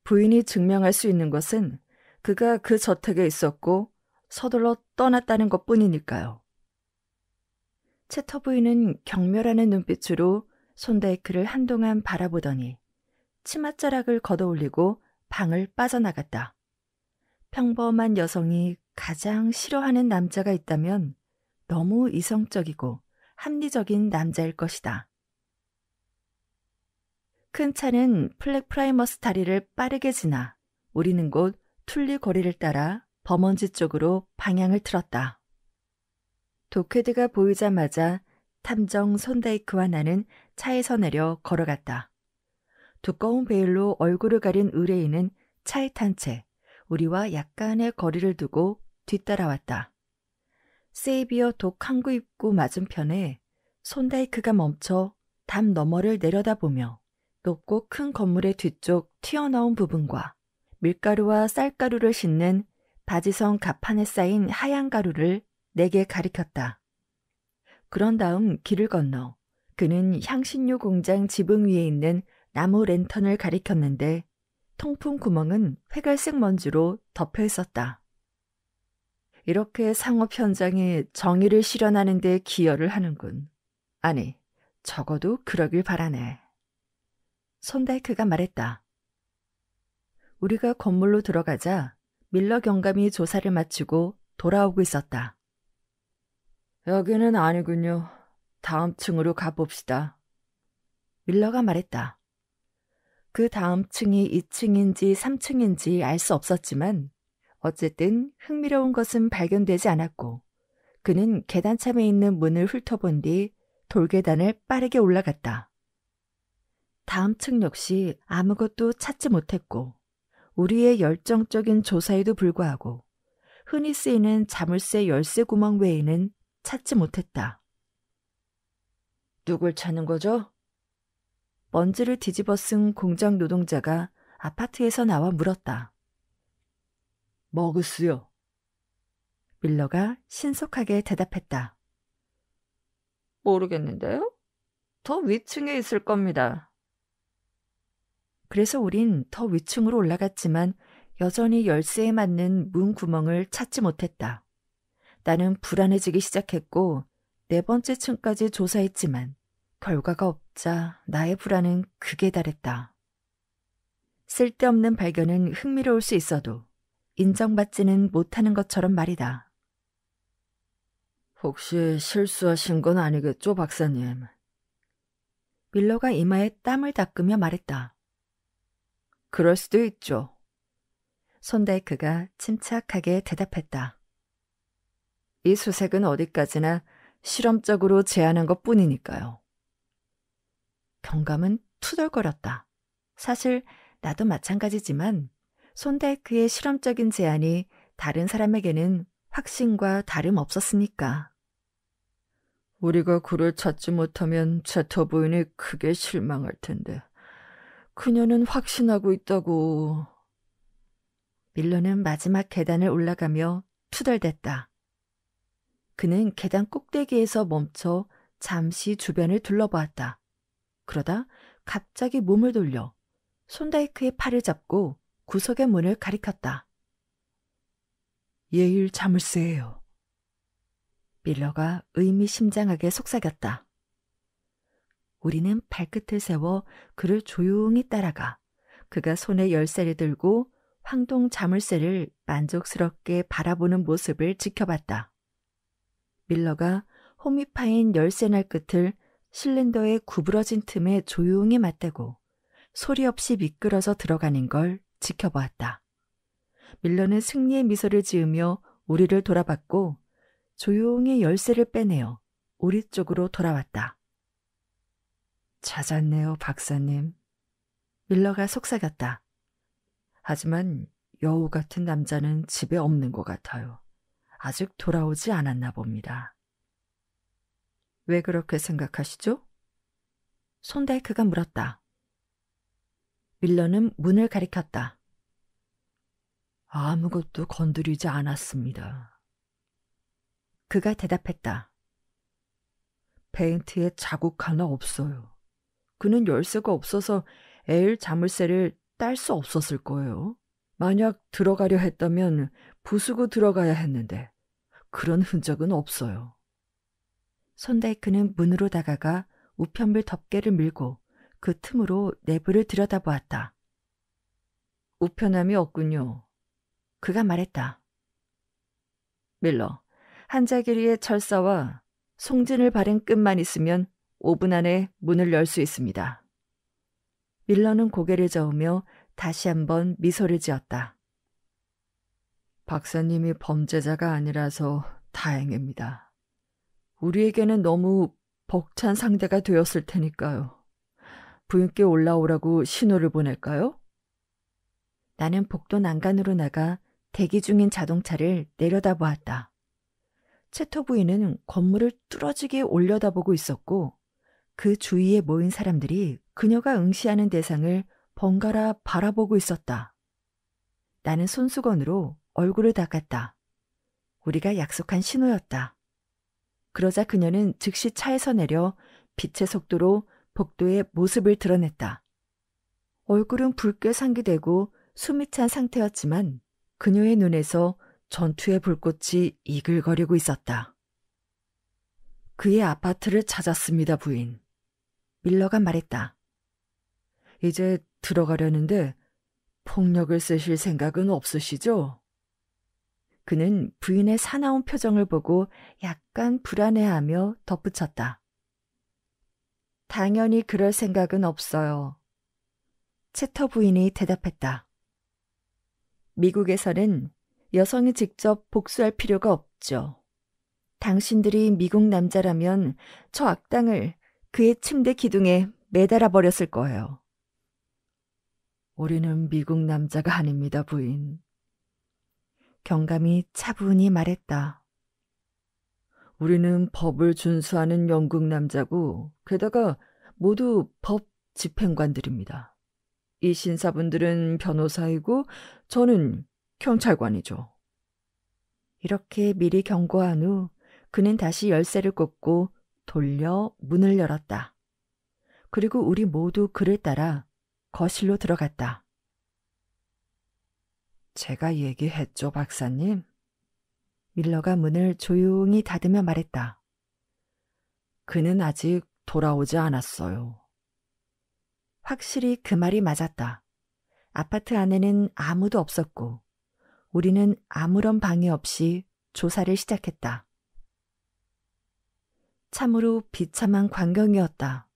부인이 증명할 수 있는 것은 그가 그 저택에 있었고 서둘러 떠났다는 것뿐이니까요. 채터 부인은 경멸하는 눈빛으로 손다이크를 한동안 바라보더니 치맛자락을 걷어올리고 방을 빠져나갔다. 평범한 여성이 가장 싫어하는 남자가 있다면 너무 이성적이고 합리적인 남자일 것이다. 큰 차는 플렉 프라이머스 다리를 빠르게 지나 우리는 곧 툴리 거리를 따라 버먼지 쪽으로 방향을 틀었다. 도케드가 보이자마자 탐정 손다이크와 나는 차에서 내려 걸어갔다. 두꺼운 베일로 얼굴을 가린 의뢰인은 차에 탄 채 우리와 약간의 거리를 두고 뒤따라왔다. 세이비어 독 항구 입구 맞은편에 손다이크가 멈춰 담 너머를 내려다보며 높고 큰 건물의 뒤쪽 튀어나온 부분과 밀가루와 쌀가루를 싣는 바지성 가판에 쌓인 하얀 가루를 내게 가리켰다. 그런 다음 길을 건너 그는 향신료 공장 지붕 위에 있는 나무 랜턴을 가리켰는데 통풍 구멍은 회갈색 먼지로 덮여 있었다. 이렇게 상업 현장에 정의를 실현하는 데 기여를 하는군. 아니, 적어도 그러길 바라네. 손다이크가 말했다. 우리가 건물로 들어가자 밀러 경감이 조사를 마치고 돌아오고 있었다. 여기는 아니군요. 다음 층으로 가봅시다. 밀러가 말했다. 그 다음 층이 2층인지 3층인지 알 수 없었지만 어쨌든 흥미로운 것은 발견되지 않았고 그는 계단참에 있는 문을 훑어본 뒤 돌계단을 빠르게 올라갔다. 다음 층 역시 아무것도 찾지 못했고 우리의 열정적인 조사에도 불구하고 흔히 쓰이는 자물쇠 열쇠 구멍 외에는 찾지 못했다. 누굴 찾는 거죠? 먼지를 뒤집어 쓴 공장 노동자가 아파트에서 나와 물었다. 머그스요. 밀러가 신속하게 대답했다. 모르겠는데요? 더 위층에 있을 겁니다. 그래서 우린 더 위층으로 올라갔지만 여전히 열쇠에 맞는 문 구멍을 찾지 못했다. 나는 불안해지기 시작했고 4번째 층까지 조사했지만 결과가 없자 나의 불안은 극에 달했다. 쓸데없는 발견은 흥미로울 수 있어도 인정받지는 못하는 것처럼 말이다. 혹시 실수하신 건 아니겠죠, 박사님? 밀러가 이마에 땀을 닦으며 말했다. 그럴 수도 있죠. 손다이크가 침착하게 대답했다. 이 수색은 어디까지나 실험적으로 제안한 것뿐이니까요. 경감은 투덜거렸다. 사실 나도 마찬가지지만 손다이크의 실험적인 제안이 다른 사람에게는 확신과 다름없었으니까. 우리가 그를 찾지 못하면 제터 부인이 크게 실망할 텐데 그녀는 확신하고 있다고. 밀러는 마지막 계단을 올라가며 투덜댔다. 그는 계단 꼭대기에서 멈춰 잠시 주변을 둘러보았다. 그러다 갑자기 몸을 돌려 손다이크의 팔을 잡고 구석의 문을 가리켰다. 예일 자물쇠예요. 밀러가 의미심장하게 속삭였다. 우리는 발끝을 세워 그를 조용히 따라가 그가 손에 열쇠를 들고 황동 자물쇠를 만족스럽게 바라보는 모습을 지켜봤다. 밀러가 홈이 파인 열쇠날 끝을 실린더의 구부러진 틈에 조용히 맞대고 소리 없이 미끄러져 들어가는 걸 지켜보았다. 밀러는 승리의 미소를 지으며 우리를 돌아봤고 조용히 열쇠를 빼내어 우리 쪽으로 돌아왔다. 찾았네요, 박사님. 밀러가 속삭였다. 하지만 여우 같은 남자는 집에 없는 것 같아요. 아직 돌아오지 않았나 봅니다. 왜 그렇게 생각하시죠? 손다이크가 물었다. 밀러는 문을 가리켰다. 아무것도 건드리지 않았습니다. 그가 대답했다. 페인트에 자국 하나 없어요. 그는 열쇠가 없어서 에일 자물쇠를 딸 수 없었을 거예요. 만약 들어가려 했다면 부수고 들어가야 했는데 그런 흔적은 없어요. 손다이크는 문으로 다가가 우편물 덮개를 밀고 그 틈으로 내부를 들여다보았다. 우편함이 없군요. 그가 말했다. 밀러, 한자길이의 철사와 송진을 바른 끈만 있으면 5분 안에 문을 열 수 있습니다. 밀러는 고개를 저으며 다시 한번 미소를 지었다. 박사님이 범죄자가 아니라서 다행입니다. 우리에게는 너무 벅찬 상대가 되었을 테니까요. 부인께 올라오라고 신호를 보낼까요? 나는 복도 난간으로 나가 대기 중인 자동차를 내려다보았다. 채터 부인은 건물을 뚫어지게 올려다보고 있었고 그 주위에 모인 사람들이 그녀가 응시하는 대상을 번갈아 바라보고 있었다. 나는 손수건으로 얼굴을 닦았다. 우리가 약속한 신호였다. 그러자 그녀는 즉시 차에서 내려 빛의 속도로 복도에 모습을 드러냈다. 얼굴은 붉게 상기되고 숨이 찬 상태였지만 그녀의 눈에서 전투의 불꽃이 이글거리고 있었다. 그의 아파트를 찾았습니다, 부인. 밀러가 말했다. 이제 들어가려는데 폭력을 쓰실 생각은 없으시죠? 그는 부인의 사나운 표정을 보고 약간 불안해하며 덧붙였다. 당연히 그럴 생각은 없어요. 채터 부인이 대답했다. 미국에서는 여성이 직접 복수할 필요가 없죠. 당신들이 미국 남자라면 저 악당을 그의 침대 기둥에 매달아 버렸을 거예요. 우리는 미국 남자가 아닙니다, 부인. 경감이 차분히 말했다. 우리는 법을 준수하는 영국 남자고 게다가 모두 법 집행관들입니다. 이 신사분들은 변호사이고 저는 경찰관이죠. 이렇게 미리 경고한 후 그는 다시 열쇠를 꽂고 돌려 문을 열었다. 그리고 우리 모두 그를 따라 거실로 들어갔다. 제가 얘기했죠, 박사님? 밀러가 문을 조용히 닫으며 말했다. 그는 아직 돌아오지 않았어요. 확실히 그 말이 맞았다. 아파트 안에는 아무도 없었고 우리는 아무런 방해 없이 조사를 시작했다. 참으로 비참한 광경이었다.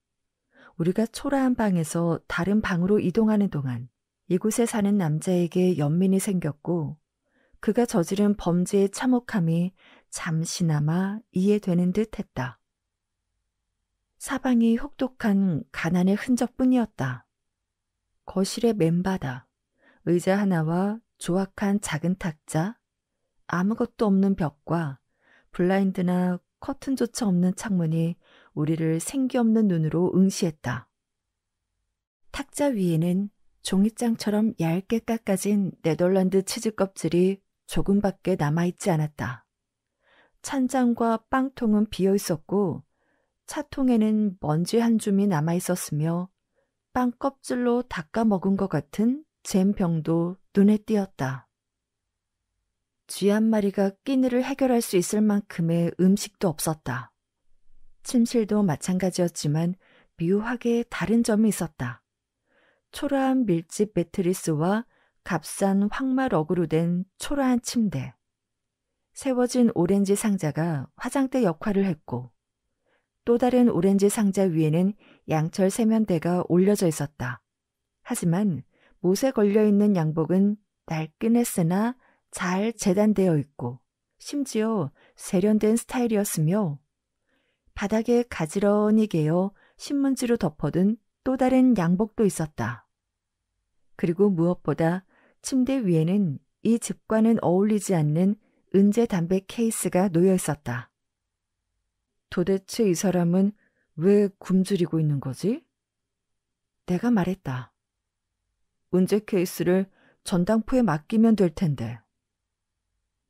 우리가 초라한 방에서 다른 방으로 이동하는 동안 이곳에 사는 남자에게 연민이 생겼고 그가 저지른 범죄의 참혹함이 잠시나마 이해되는 듯 했다. 사방이 혹독한 가난의 흔적뿐이었다. 거실의 맨바닥, 의자 하나와 조악한 작은 탁자, 아무것도 없는 벽과 블라인드나 커튼조차 없는 창문이 우리를 생기 없는 눈으로 응시했다. 탁자 위에는 종이장처럼 얇게 깎아진 네덜란드 치즈 껍질이 조금밖에 남아있지 않았다. 찬장과 빵통은 비어 있었고 차통에는 먼지 한 줌이 남아있었으며 빵 껍질로 닦아 먹은 것 같은 잼병도 눈에 띄었다. 쥐 한 마리가 끼니를 해결할 수 있을 만큼의 음식도 없었다. 침실도 마찬가지였지만 묘하게 다른 점이 있었다. 초라한 밀집 매트리스와 값싼 황마럭으로 된 초라한 침대. 세워진 오렌지 상자가 화장대 역할을 했고 또 다른 오렌지 상자 위에는 양철 세면대가 올려져 있었다. 하지만 못에 걸려있는 양복은 날씬했으나 잘 재단되어 있고 심지어 세련된 스타일이었으며 바닥에 가지런히 개어 신문지로 덮어둔 또 다른 양복도 있었다. 그리고 무엇보다 침대 위에는 이 집과는 어울리지 않는 은재 담배 케이스가 놓여 있었다. 도대체 이 사람은 왜 굶주리고 있는 거지? 내가 말했다. 은재 케이스를 전당포에 맡기면 될 텐데.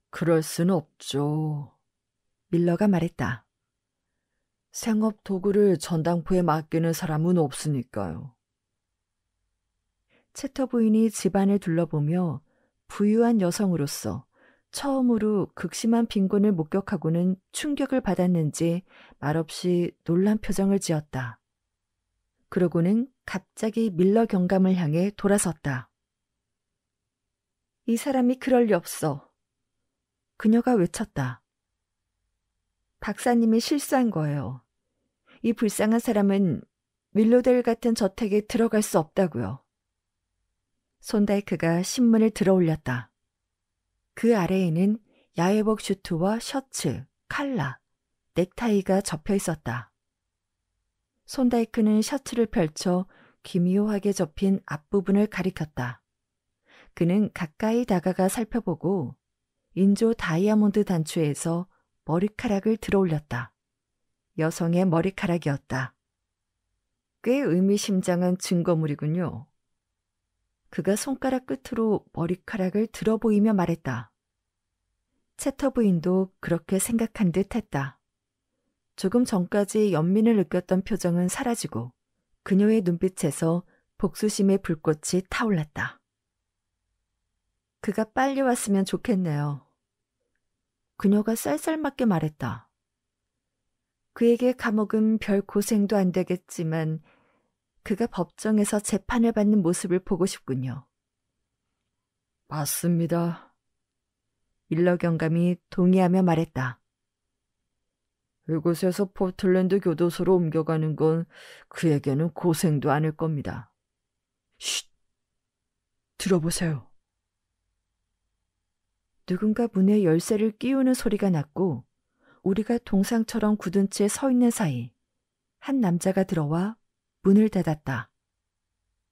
그럴 수는 없죠. 밀러가 말했다. 생업 도구를 전당포에 맡기는 사람은 없으니까요. 채터 부인이 집안을 둘러보며 부유한 여성으로서 처음으로 극심한 빈곤을 목격하고는 충격을 받았는지 말없이 놀란 표정을 지었다. 그러고는 갑자기 밀러 경감을 향해 돌아섰다. 이 사람이 그럴 리 없어. 그녀가 외쳤다. 박사님이 실수한 거예요. 이 불쌍한 사람은 밀로델 같은 저택에 들어갈 수 없다고요. 손다이크가 신문을 들어 올렸다. 그 아래에는 야외복 슈트와 셔츠, 칼라, 넥타이가 접혀 있었다. 손다이크는 셔츠를 펼쳐 기묘하게 접힌 앞부분을 가리켰다. 그는 가까이 다가가 살펴보고 인조 다이아몬드 단추에서 머리카락을 들어 올렸다. 여성의 머리카락이었다. 꽤 의미심장한 증거물이군요. 그가 손가락 끝으로 머리카락을 들어 보이며 말했다. 채터 부인도 그렇게 생각한 듯 했다. 조금 전까지 연민을 느꼈던 표정은 사라지고 그녀의 눈빛에서 복수심의 불꽃이 타올랐다. 그가 빨리 왔으면 좋겠네요. 그녀가 쌀쌀맞게 말했다. 그에게 감옥은 별 고생도 안 되겠지만 그가 법정에서 재판을 받는 모습을 보고 싶군요. 맞습니다. 밀러 경감이 동의하며 말했다. 이곳에서 포틀랜드 교도소로 옮겨가는 건 그에게는 고생도 않을 겁니다. 쉿! 들어보세요. 누군가 문에 열쇠를 끼우는 소리가 났고 우리가 동상처럼 굳은 채 서 있는 사이 한 남자가 들어와 문을 닫았다.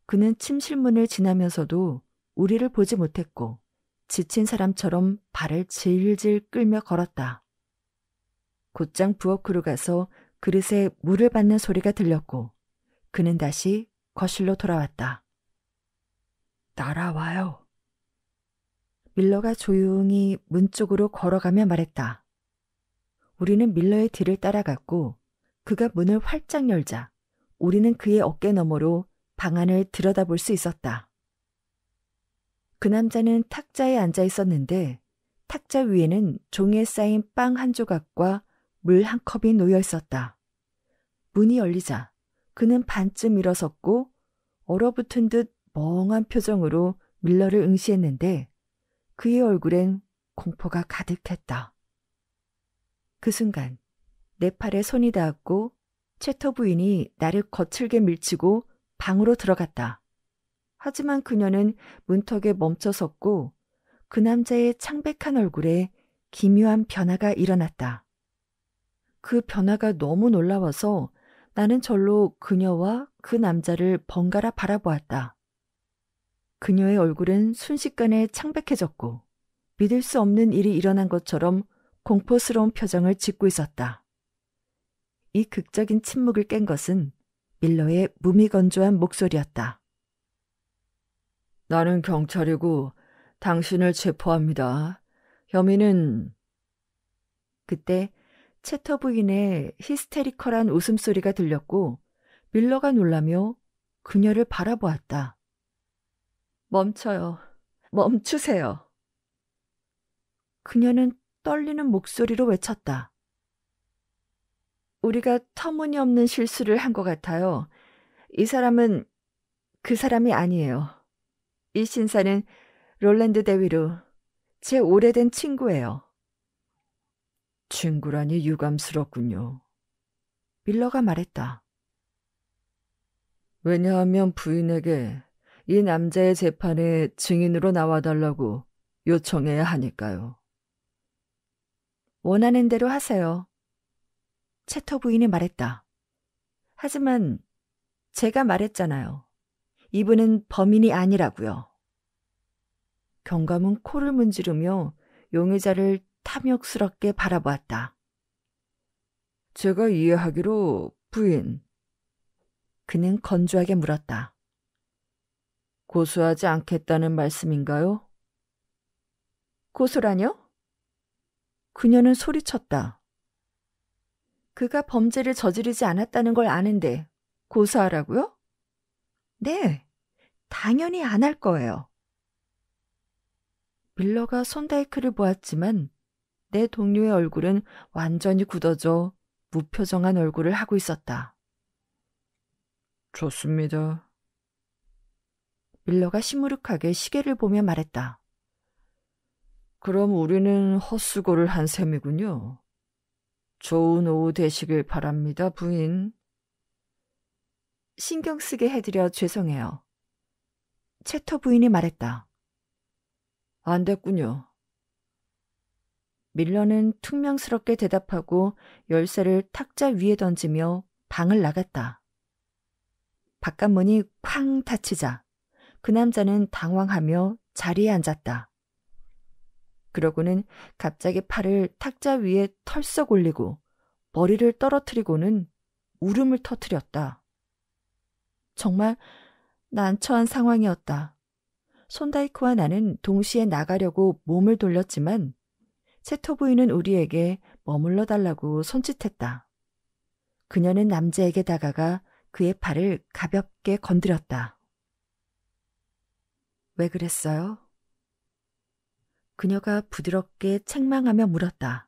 그는 침실문을 지나면서도 우리를 보지 못했고 지친 사람처럼 발을 질질 끌며 걸었다. 곧장 부엌으로 가서 그릇에 물을 붓는 소리가 들렸고 그는 다시 거실로 돌아왔다. 따라와요. 밀러가 조용히 문 쪽으로 걸어가며 말했다. 우리는 밀러의 뒤를 따라갔고 그가 문을 활짝 열자 우리는 그의 어깨 너머로 방 안을 들여다볼 수 있었다. 그 남자는 탁자에 앉아 있었는데 탁자 위에는 종이에 쌓인 빵 한 조각과 물 한 컵이 놓여 있었다. 문이 열리자 그는 반쯤 일어섰고 얼어붙은 듯 멍한 표정으로 밀러를 응시했는데 그의 얼굴엔 공포가 가득했다. 그 순간 내 팔에 손이 닿았고 채터 부인이 나를 거칠게 밀치고 방으로 들어갔다. 하지만 그녀는 문턱에 멈춰 섰고 그 남자의 창백한 얼굴에 기묘한 변화가 일어났다. 그 변화가 너무 놀라워서 나는 절로 그녀와 그 남자를 번갈아 바라보았다. 그녀의 얼굴은 순식간에 창백해졌고 믿을 수 없는 일이 일어난 것처럼 공포스러운 표정을 짓고 있었다. 이 극적인 침묵을 깬 것은 밀러의 무미건조한 목소리였다. 나는 경찰이고 당신을 체포합니다. 혐의는... 그때 채터 부인의 히스테리컬한 웃음소리가 들렸고 밀러가 놀라며 그녀를 바라보았다. 멈춰요. 멈추세요. 그녀는 떨리는 목소리로 외쳤다. 우리가 터무니없는 실수를 한 것 같아요. 이 사람은 그 사람이 아니에요. 이 신사는 롤랜드 데위루, 제 오래된 친구예요. 친구라니 유감스럽군요. 밀러가 말했다. 왜냐하면 부인에게 이 남자의 재판에 증인으로 나와달라고 요청해야 하니까요. 원하는 대로 하세요. 채터 부인이 말했다. 하지만 제가 말했잖아요. 이분은 범인이 아니라고요. 경감은 코를 문지르며 용의자를 탐욕스럽게 바라보았다. 제가 이해하기로 부인. 그는 건조하게 물었다. 고소하지 않겠다는 말씀인가요? 고소라뇨? 그녀는 소리쳤다. 그가 범죄를 저지르지 않았다는 걸 아는데 고소하라고요? 네, 당연히 안 할 거예요. 밀러가 손다이크를 보았지만 내 동료의 얼굴은 완전히 굳어져 무표정한 얼굴을 하고 있었다. 좋습니다. 밀러가 시무룩하게 시계를 보며 말했다. 그럼 우리는 헛수고를 한 셈이군요. 좋은 오후 되시길 바랍니다, 부인. 신경 쓰게 해드려 죄송해요. 채터 부인이 말했다. 안 됐군요. 밀러는 퉁명스럽게 대답하고 열쇠를 탁자 위에 던지며 방을 나갔다. 바깥문이 쾅 닫히자 그 남자는 당황하며 자리에 앉았다. 그러고는 갑자기 팔을 탁자 위에 털썩 올리고 머리를 떨어뜨리고는 울음을 터뜨렸다. 정말 난처한 상황이었다. 손다이크와 나는 동시에 나가려고 몸을 돌렸지만 채터 부인은 우리에게 머물러 달라고 손짓했다. 그녀는 남자에게 다가가 그의 팔을 가볍게 건드렸다. 왜 그랬어요? 그녀가 부드럽게 책망하며 물었다.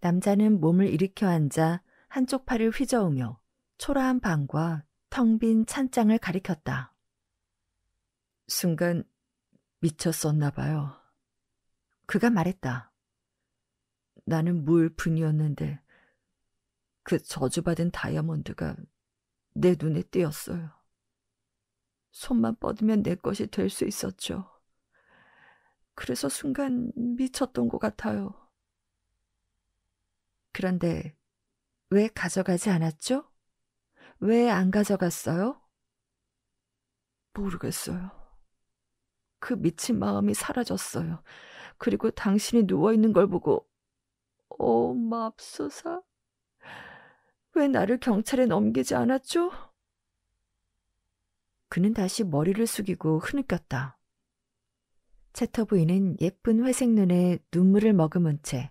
남자는 몸을 일으켜 앉아 한쪽 팔을 휘저으며 초라한 방과 텅 빈 찬장을 가리켰다. 순간 미쳤었나 봐요. 그가 말했다. 나는 무일푼이었는데 그 저주받은 다이아몬드가 내 눈에 띄었어요. 손만 뻗으면 내 것이 될 수 있었죠. 그래서 순간 미쳤던 것 같아요. 그런데 왜 가져가지 않았죠? 왜 안 가져갔어요? 모르겠어요. 그 미친 마음이 사라졌어요. 그리고 당신이 누워있는 걸 보고 맙소사. 왜 나를 경찰에 넘기지 않았죠? 그는 다시 머리를 숙이고 흐느꼈다. 채터 부인은 예쁜 회색 눈에 눈물을 머금은 채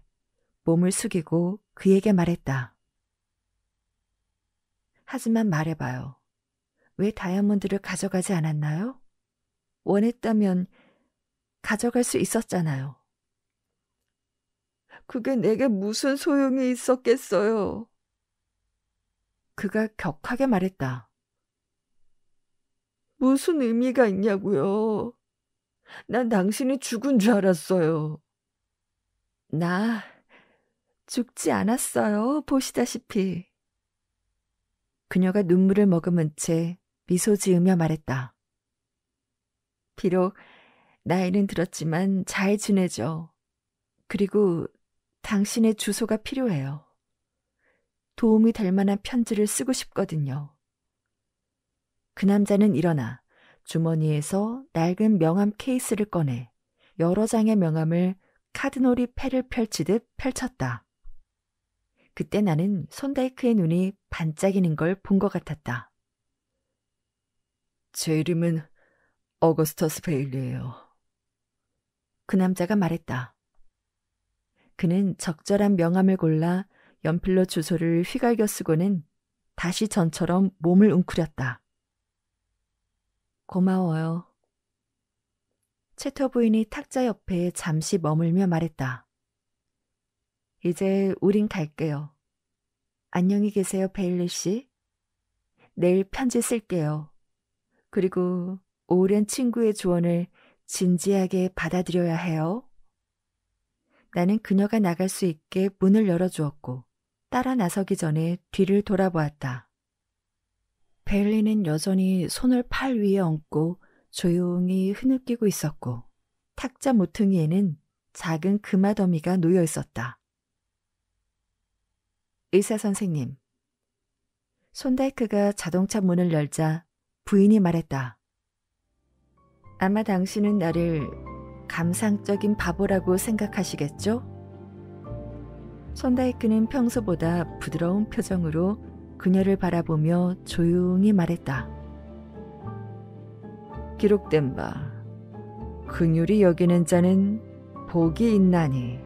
몸을 숙이고 그에게 말했다. 하지만 말해봐요. 왜 다이아몬드를 가져가지 않았나요? 원했다면 가져갈 수 있었잖아요. 그게 내게 무슨 소용이 있었겠어요. 그가 격하게 말했다. 무슨 의미가 있냐고요. 난 당신이 죽은 줄 알았어요. 나 죽지 않았어요. 보시다시피. 그녀가 눈물을 머금은 채 미소 지으며 말했다. 비록 나이는 들었지만 잘 지내죠. 그리고 당신의 주소가 필요해요. 도움이 될 만한 편지를 쓰고 싶거든요. 그 남자는 일어나 주머니에서 낡은 명함 케이스를 꺼내 여러 장의 명함을 카드놀이 패를 펼치듯 펼쳤다. 그때 나는 손다이크의 눈이 반짝이는 걸 본 것 같았다. 제 이름은 어거스터스 베일리예요. 그 남자가 말했다. 그는 적절한 명함을 골라 연필로 주소를 휘갈겨 쓰고는 다시 전처럼 몸을 웅크렸다. 고마워요. 채터 부인이 탁자 옆에 잠시 머물며 말했다. 이제 우린 갈게요. 안녕히 계세요, 베일리 씨. 내일 편지 쓸게요. 그리고 오랜 친구의 조언을 진지하게 받아들여야 해요. 나는 그녀가 나갈 수 있게 문을 열어주었고 따라 나서기 전에 뒤를 돌아보았다. 베일리는 여전히 손을 팔 위에 얹고 조용히 흐느끼고 있었고 탁자 모퉁이에는 작은 금화더미가 놓여 있었다. 의사 선생님. 손다이크가 자동차 문을 열자 부인이 말했다. 아마 당신은 나를 감상적인 바보라고 생각하시겠죠? 손다이크는 평소보다 부드러운 표정으로 그녀를 바라보며 조용히 말했다. 기록된 바, 긍휼히 여기는 자는 복이 있나니.